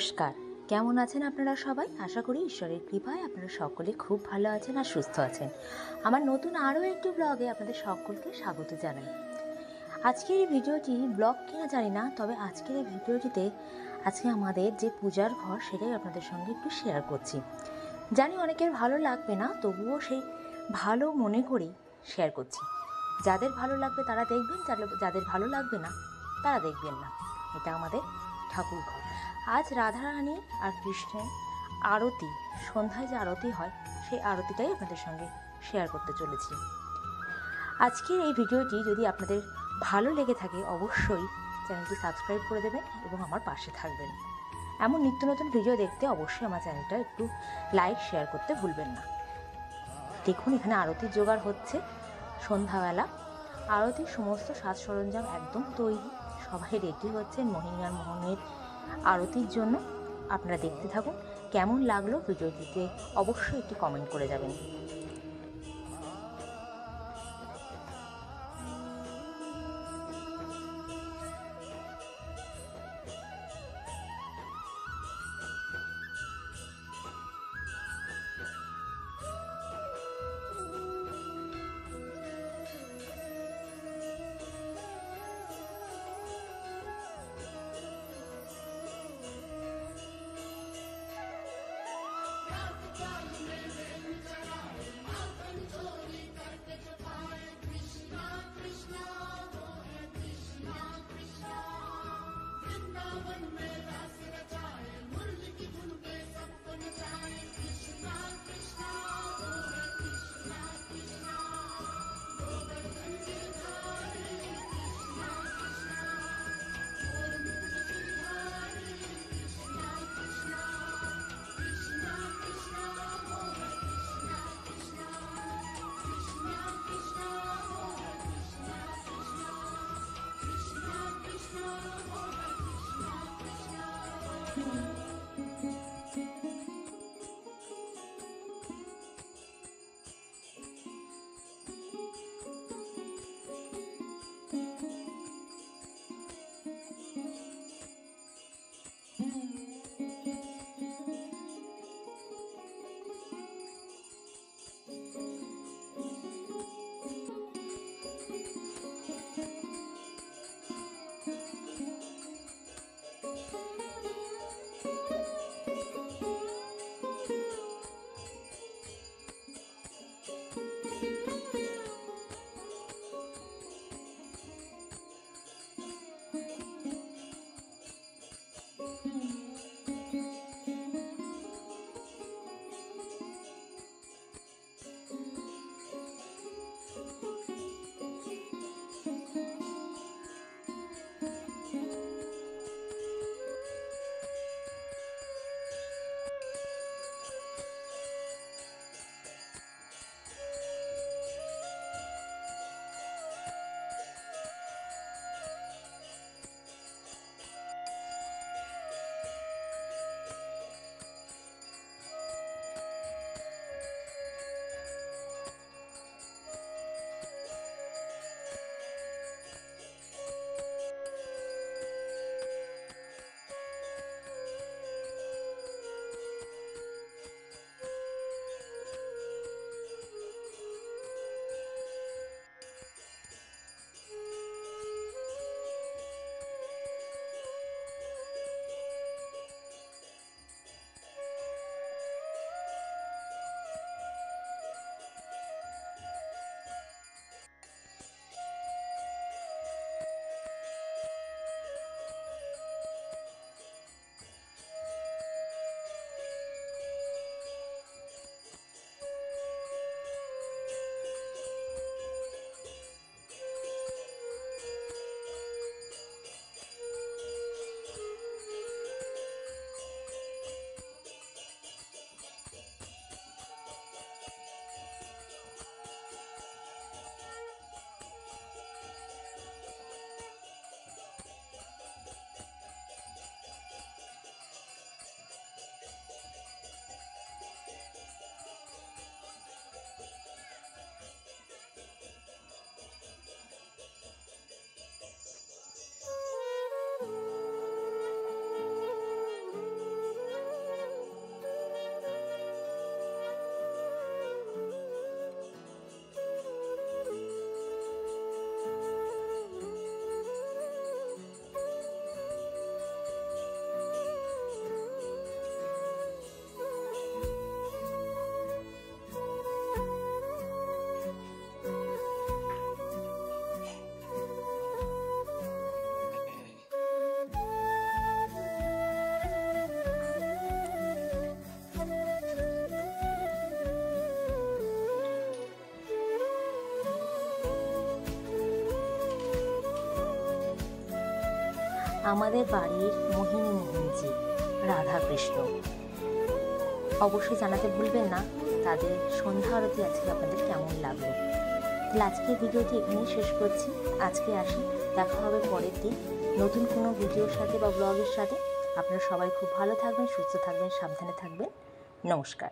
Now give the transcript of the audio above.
নমস্কার, কেমন আছেন আপনারা সবাই? আশা করি ঈশ্বরের কৃপায় আপনারা সকলে খুব ভালো আছেন আর সুস্থ আছেন। আমার নতুন আরও একটি ব্লগে আপনাদের সকলকে স্বাগত জানাই। আজকের এই ভিডিওটি ব্লগ কিনা জানি না, তবে আজকের এই ভিডিওটিতে আজকে আমাদের যে পূজার ঘর সেটাই আপনাদের সঙ্গে একটু শেয়ার করছি। জানি অনেকের ভালো লাগবে না, তবুও সেই ভালো মনে করেই শেয়ার করছি। যাদের ভালো লাগবে তারা দেখবেন, যাদের ভালো লাগবে না তারা দেখবেন না। এটা আমাদের ঠাকুর ঘর। আজ রাধারানী আর কৃষ্ণের আরতি, সন্ধ্যায় যে আরতি হয় সেই আরতিটাই আপনাদের সঙ্গে শেয়ার করতে চলেছি। আজকের এই ভিডিওটি যদি আপনাদের ভালো লেগে থাকে অবশ্যই চ্যানেলটি সাবস্ক্রাইব করে দেবেন এবং আমার পাশে থাকবেন। এমন নিত্য নতুন ভিডিও দেখতে অবশ্যই আমার চ্যানেলটা একটু লাইক শেয়ার করতে ভুলবেন না। দেখুন, এখানে আরতির জোগাড় হচ্ছে। সন্ধ্যাবেলা আরতির সমস্ত সাজ সরঞ্জাম একদম তৈরি, সবাই রেডি হচ্ছেন মোহিনী আর মোহনের আরতির জন্য। আপনারা দেখতে থাকুন। কেমন লাগলো ভিডিওটিতে অবশ্যই একটি কমেন্ট করে যাবেন। আমাদের বাড়ির মোহিনী মোহনজি রাধাকৃষ্ণ। অবশ্যই জানাতে ভুলবেন না তাদের সন্ধ্যা আরতি আজকে আপনাদের কেমন লাগলো। তাহলে আজকের ভিডিওটি এখানেই শেষ করছি। আজকে আসি, দেখা হবে পরের দিন নতুন কোনো ভিডিওর সাথে বা ব্লগের সাথে। আপনারা সবাই খুব ভালো থাকবেন, সুস্থ থাকবেন, সাবধানে থাকবেন। নমস্কার।